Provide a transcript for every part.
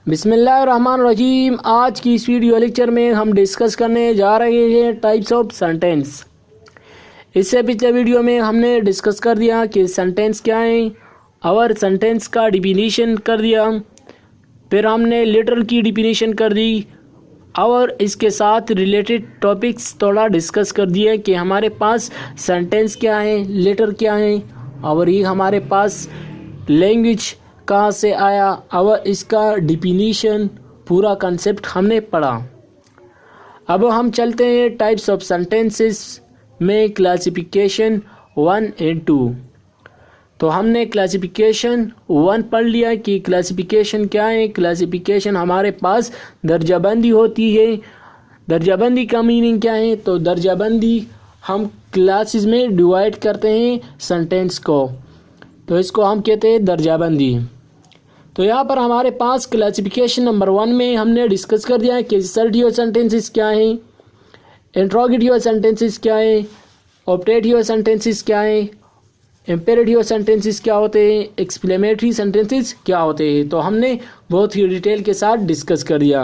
बिस्मिल्लाहिर्रहमानिर्रहीम। आज की इस वीडियो लेक्चर में हम डिस्कस करने जा रहे हैं टाइप्स ऑफ सेंटेंस। इससे पिछले वीडियो में हमने डिस्कस कर दिया कि सेंटेंस क्या है और सेंटेंस का डिफिनीशन कर दिया। फिर हमने लेटर की डिफिनीशन कर दी और इसके साथ रिलेटेड टॉपिक्स थोड़ा डिस्कस कर दिए कि हमारे पास सेंटेंस क्या है, लेटर क्या है और ये हमारे पास लैंग्वेज कहाँ से आया और इसका डिफिनीशन पूरा कंसेप्ट हमने पढ़ा। अब हम चलते हैं टाइप्स ऑफ सेंटेंसेस में क्लासिफिकेशन 1 एंड 2। तो हमने क्लासिफिकेशन 1 पढ़ लिया कि क्लासिफिकेशन क्या है। क्लासिफिकेशन हमारे पास दर्जाबंदी होती है। दर्जाबंदी का मीनिंग क्या है? तो दर्जाबंदी हम क्लासेस में डिवाइड करते हैं सेंटेंस को, तो इसको हम कहते हैं दर्जाबंदी। तो यहाँ पर हमारे पास क्लासिफिकेशन नंबर 1 में हमने डिस्कस कर दिया है कि असर्टिव सेंटेंसेस क्या हैं, इंट्रोगेटिव सेंटेंसेस क्या है, ऑब्जेक्टिव सेंटेंसेस क्या है, इम्पेरेटिव सेंटेंसेस क्या होते हैं, एक्सक्लेमेटरी सेंटेंसेस क्या होते हैं। तो हमने बहुत ही डिटेल के साथ डिस्कस कर दिया।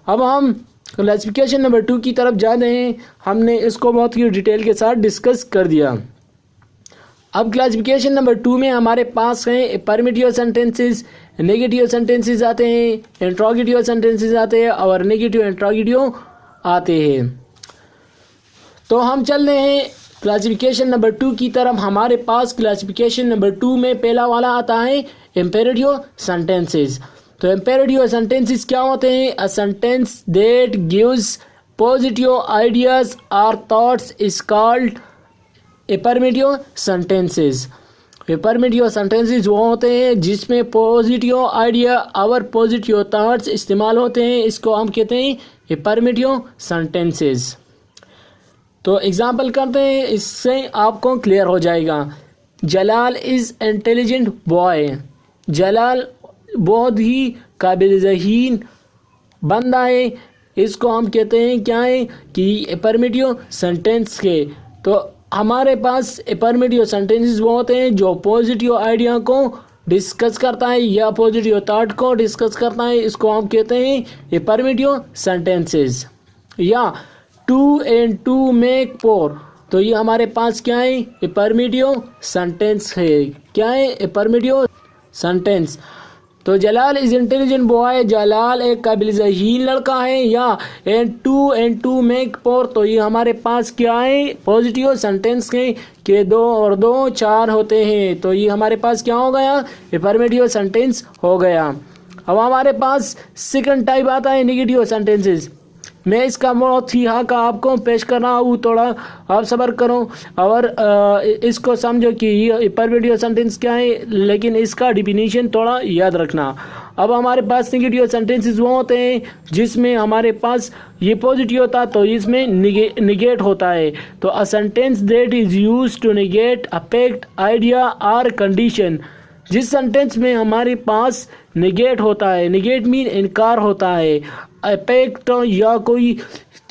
अब हम क्लासिफिकेशन नंबर 2 की तरफ जा रहे हैं। हमने इसको बहुत ही डिटेल के साथ डिस्कस कर दिया। अब क्लासिफिकेशन नंबर 2 में हमारे पास हैं अफर्मेटिव सेंटेंसेस, नेगेटिव सेंटेंसेस आते हैं, इंट्रोगेटिव सेंटेंसेस आते हैं और नेगेटिव इंट्रोगेटिव आते हैं। तो हम चल रहे हैं क्लासिफिकेशन नंबर 2 की तरफ। हमारे पास क्लासिफिकेशन नंबर 2 में पहला वाला आता है इम्पेरेटिव सेंटेंसेस। तो इम्पेरेटिव सेंटेंसेस क्या होते हैं? A sentence that gives positive ideas और thoughts is called affirmative sentences. Affirmative sentences वो होते हैं जिसमें पॉजिटिव आइडिया और पॉजिटिव थॉट्स इस्तेमाल होते हैं, इसको हम कहते हैं अफर्मेटिव सेंटेंसेस। तो एग्जांपल करते हैं, इससे आपको क्लियर हो जाएगा। जलाल इज़ इंटेलिजेंट बॉय। जलाल बहुत ही काबिल ज़हीन बंदा है, इसको हम कहते हैं क्या है कि अफर्मेटिव सेंटेंस के। तो हमारे पास अफर्मेटिव सेंटेंसेस वो होते हैं जो पॉजिटिव आइडिया को डिस्कस करता है या पॉजिटिव थॉट को डिस्कस करता है, इसको हम कहते हैं अफर्मेटिव सेंटेंसेस। या 2 and 2 make 4, तो ये हमारे पास क्या है? अफर्मेटिव सेंटेंस है। क्या है? Affirmative sentence. तो जलाल इज इंटेलिजेंट बॉय, जलाल एक काबिल ज़हीन लड़का है। या 2 and 2 make 4, तो ये हमारे पास क्या है? पॉजिटिव सेंटेंस है कि 2 और 2 4 होते हैं, तो ये हमारे पास क्या हो गया? अफर्मेटिव सेंटेंस हो गया। अब हमारे पास सेकंड टाइप आता है नेगेटिव सेंटेंसेस। मैं इसका बहुत ही हक आपको पेश कर रहा हूँ, थोड़ा आप सब्र करो और इसको समझो कि ये अफर्मेटिव सेंटेंस क्या है, लेकिन इसका डिफिनीशन थोड़ा याद रखना। अब हमारे पास नेगेटिव सेंटेंसेस वो होते हैं जिसमें हमारे पास ये पॉजिटिव होता तो इसमें निगेट होता है। तो a sentence that is used to negate a fact, idea और कंडीशन। जिस सेंटेंस में हमारे पास निगेट होता है, निगेट मीन इनकार होता है, फैक्ट या कोई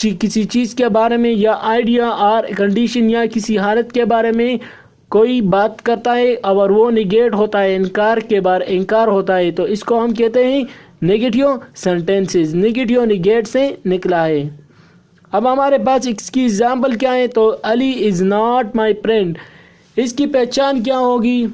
किसी चीज़ के बारे में या आइडिया और कंडीशन या किसी हालत के बारे में कोई बात करता है और वो निगेट होता है, इनकार होता है, तो इसको हम कहते हैं नेगेटिव सेंटेंसेस। नेगेटिव निगेट से निकला है। अब हमारे पास इसकी एग्जाम्पल क्या है? तो Ali is not my friend. इसकी पहचान क्या होगी?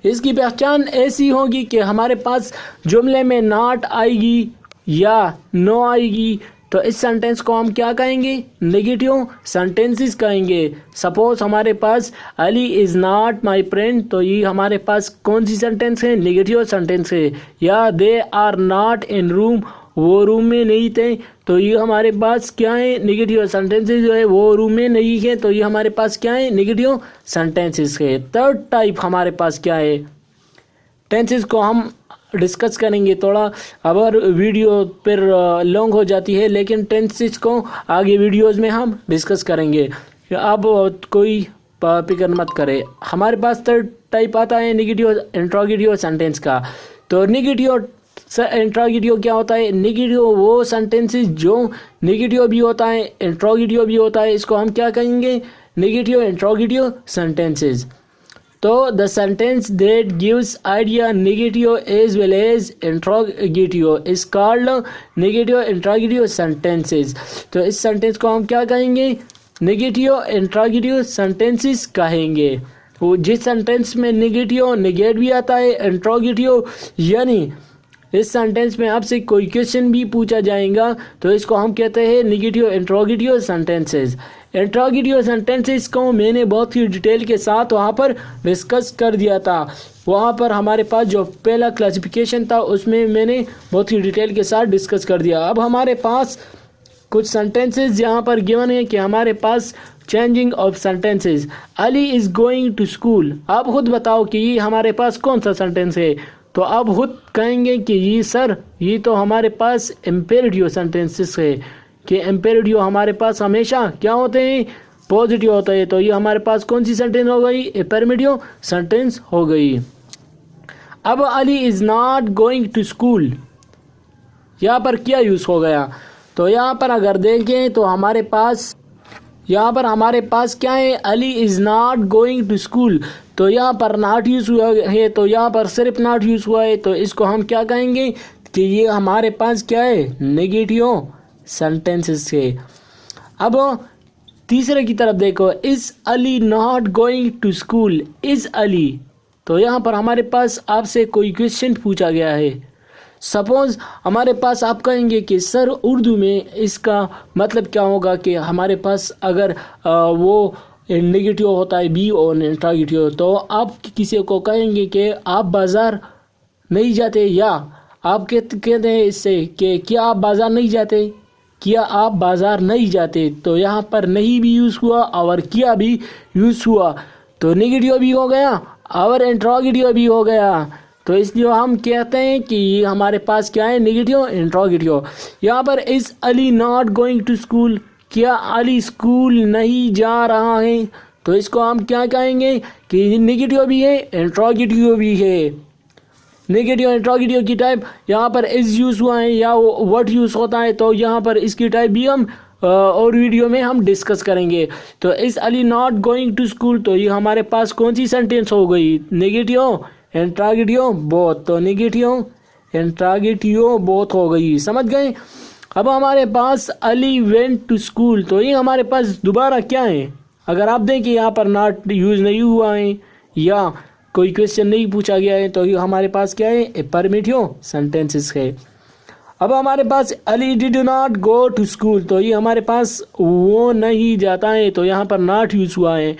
इसकी पहचान ऐसी होगी कि हमारे पास जुमले में नॉट आएगी या नो आएगी, तो इस सेंटेंस को हम क्या कहेंगे? नेगेटिव सेंटेंसेस कहेंगे। सपोज हमारे पास Ali is not my friend, तो ये हमारे पास कौन सी सेंटेंस है? नेगेटिव सेंटेंस है। या they are not in room, वो रूम में नहीं थे, तो ये हमारे पास क्या है? नेगेटिव सेंटेंसेस जो है वो रूम में नहीं है, तो ये हमारे पास क्या है? नेगेटिव सेंटेंसेस है। थर्ड टाइप हमारे पास क्या है? टेंसेस को हम डिस्कस करेंगे थोड़ा, अगर वीडियो पर लॉन्ग हो जाती है, लेकिन टेंसेस को आगे वीडियोस में हम डिस्कस करेंगे। आप कोई फिक्र मत करें। हमारे पास थर्ड टाइप आता है नेगेटिव इंट्रोगेटिव सेंटेंस का। तो नेगेटिव इंट्रोगेटिव क्या होता है? नेगेटिव वो सेंटेंसेस जो नेगेटिव भी होता है, इंट्रोगेटिव भी होता है, इसको हम क्या कहेंगे? Negative interrogative sentences. तो the sentence that gives idea negative as well as interrogative is called negative interrogative sentences. तो इस सेंटेंस को हम क्या कहेंगे? नेगेटिव इंट्रोगेटिव सेंटेंसेस कहेंगे। वो जिस सेंटेंस में नेगेटिव नेगेट भी आता है, इंट्रोगेटिव यानी इस सेंटेंस में आपसे कोई क्वेश्चन भी पूछा जाएगा तो इसको हम कहते हैं negative interrogative sentences. Interrogative sentences को मैंने बहुत ही डिटेल के साथ वहाँ पर डिस्कस कर दिया था। वहाँ पर हमारे पास जो पहला क्लासिफिकेशन था उसमें मैंने बहुत ही डिटेल के साथ डिस्कस कर दिया। अब हमारे पास कुछ सेंटेंसेस यहाँ पर गिवन है कि हमारे पास changing of sentences. Ali is going to school. आप खुद बताओ कि ये हमारे पास कौन सा सेंटेंस है? तो आप खुद कहेंगे कि ये सर ये तो हमारे पास इम्पेरेटिव सेंटेंसेस है कि इम्पेरेटिव हमारे पास हमेशा क्या होते हैं? पॉजिटिव होता है। तो ये हमारे पास कौन सी सेंटेंस हो गई? इम्पेरेटिव सेंटेंस हो गई। अब Ali is not going to school, यहाँ पर क्या यूज़ हो गया? तो यहाँ पर अगर देखें तो हमारे पास यहाँ पर हमारे पास क्या है? Ali is not going to school. तो यहाँ पर नॉट यूज़ हुआ है, तो यहाँ पर सिर्फ नॉट यूज़ हुआ है, तो इसको हम क्या कहेंगे कि ये हमारे पास क्या है? नेगेटिव सेंटेंसेस है। अब तीसरे की तरफ देखो, is Ali not going to school. Is Ali, तो यहाँ पर हमारे पास आपसे कोई क्वेश्चन पूछा गया है। सपोज़ हमारे पास आप कहेंगे कि सर उर्दू में इसका मतलब क्या होगा कि हमारे पास अगर वो नेगेटिव होता है बी और इंट्रोगेटिव, तो आप किसी को कहेंगे कि आप बाज़ार नहीं जाते, या आप कहते हैं इससे कि क्या आप बाज़ार नहीं जाते, क्या आप बाज़ार नहीं जाते। तो यहाँ पर नहीं भी यूज़ हुआ और क्या भी यूज़ हुआ, तो नेगेटिव भी हो गया और इंट्रोगेटिव भी हो गया। तो इसलिए हम कहते हैं कि ये हमारे पास क्या है? Negative interrogative. यहाँ पर is Ali not going to school, क्या अली स्कूल नहीं जा रहा है? तो इसको हम क्या कहेंगे कि नेगेटिव भी है इंट्रोगेटिव भी है। नेगेटिव इंट्रोगेटिव की टाइप यहाँ पर इज़ यूज़ हुआ है या व्हाट यूज़ होता है, तो यहाँ पर इसकी टाइप भी हम और वीडियो में हम डिस्कस करेंगे। तो is Ali not going to school, तो ये हमारे पास कौन सी सेंटेंस हो गई? Negative interrogative both. तो नेगेटिव इंट्रोगेटिव बोथ हो गई, समझ गए? अब हमारे पास अली वेंट टू स्कूल, तो ये हमारे पास दोबारा क्या है? अगर आप देखें यहाँ पर नॉट यूज़ नहीं हुआ है या कोई क्वेश्चन नहीं पूछा गया है, तो ये हमारे पास क्या है? अफर्मेटिव सेंटेंसेस है। अब हमारे पास Ali did not go to school, तो ये हमारे पास वो नहीं जाता है, तो यहाँ पर नॉट यूज़ हुआ है।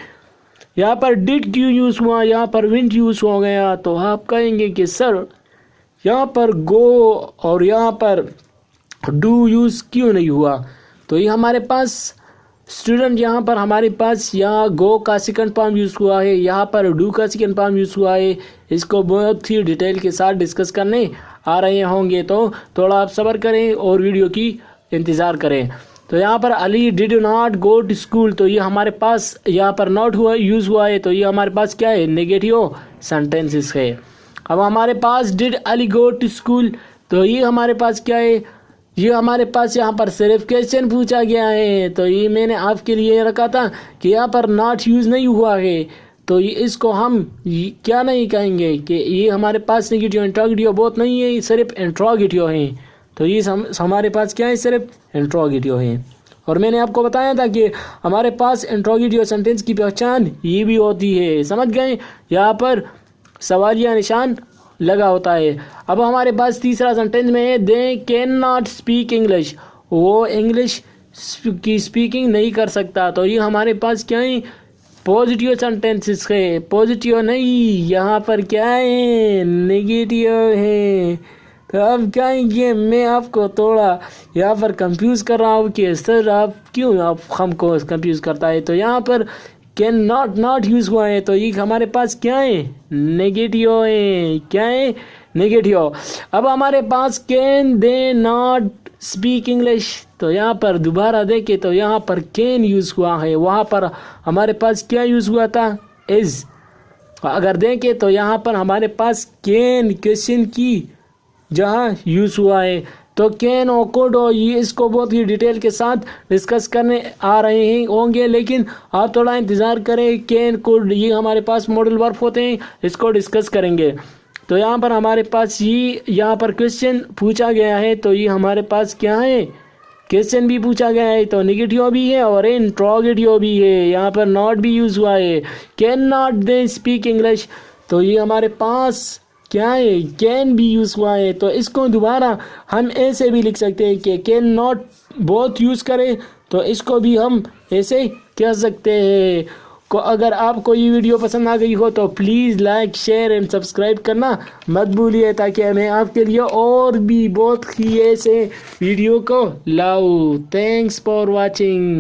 यहाँ पर डिड क्यों यूज़ हुआ? यहाँ पर विंट यूज़ हो गया, तो आप कहेंगे कि सर यहाँ पर गो और यहाँ पर डू यूज़ क्यों नहीं हुआ? तो ये हमारे पास स्टूडेंट यहाँ पर हमारे पास यहाँ गो का सेकंड फॉर्म यूज़ हुआ है, यहाँ पर डू का सेकंड फॉर्म यूज़ हुआ है। इसको बहुत ही डिटेल के साथ डिस्कस करने आ रहे होंगे, तो थोड़ा आप सब्र करें और वीडियो की इंतज़ार करें। तो यहाँ पर Ali did not go to school, तो ये हमारे पास यहाँ पर नॉट हुआ यूज़ हुआ है, तो ये हमारे पास क्या है? नेगेटिव सेंटेंसेस है। अब हमारे पास did Ali go to school, तो ये हमारे पास क्या है? ये हमारे पास यहाँ पर सिर्फ क्वेश्चन पूछा गया है, तो ये मैंने आपके लिए रखा था कि यहाँ पर नॉट यूज़ नहीं हुआ है, तो ये इसको हम क्या नहीं कहेंगे कि ये हमारे पास नेगेटिव इंट्रोगेटिव बहुत नहीं है, सिर्फ इंट्रोगेटिव है। तो ये हमारे पास क्या है? सिर्फ इंट्रोगेटिव है। और मैंने आपको बताया था कि हमारे पास इंट्रोगेटिव सेंटेंस की पहचान ये भी होती है, समझ गए? यहाँ पर सवालिया निशान लगा होता है। अब हमारे पास तीसरा सेंटेंस में है they can not speak English, वो इंग्लिश की स्पीकिंग नहीं कर सकता, तो ये हमारे पास क्या है? पॉजिटिव सेंटेंसेस है। पॉजिटिव नहीं, यहाँ पर क्या है? नेगेटिव है। तो अब क्या है कि मैं आपको थोड़ा यहाँ पर कंफ्यूज कर रहा हूँ कि सर आप क्यों आप हमको कंफ्यूज करता है। तो यहाँ पर कैन नॉट यूज़ हुआ है, तो ये हमारे पास क्या है? नेगेटिव है। क्या है? नेगेटिव। अब हमारे पास can they not speak English, तो यहाँ पर दोबारा देखें तो यहाँ पर कैन यूज़ हुआ है, वहाँ पर हमारे पास क्या यूज़ हुआ था? इज़। अगर देखें तो यहाँ पर हमारे पास कैन क्वेश्चन की जहाँ यूज़ हुआ है, तो कैन और कुड और ये इसको बहुत ही डिटेल के साथ डिस्कस करने आ रहे हैं होंगे, लेकिन आप थोड़ा इंतज़ार करें। कैन कुड ये हमारे पास मॉडल वर्ब होते हैं, इसको डिस्कस करेंगे। तो यहाँ पर हमारे पास ये यहाँ पर क्वेश्चन पूछा गया है, तो ये हमारे पास क्या है, क्वेश्चन भी पूछा गया है, तो नेगेटिव भी है और इंट्रोगेटिव भी है। यहाँ पर नॉट भी यूज़ हुआ है, can not they speak English, तो ये हमारे पास क्या है, कैन भी यूज़ हुआ है। तो इसको दोबारा हम ऐसे भी लिख सकते हैं कि कैन नॉट बहुत यूज़ करें, तो इसको भी हम ऐसे कह सकते हैं। को अगर आपको ये वीडियो पसंद आ गई हो तो please like share and subscribe करना मत भूलिए, ताकि मैं आपके लिए और भी बहुत ही ऐसे वीडियो को लाऊं। Thanks for watching.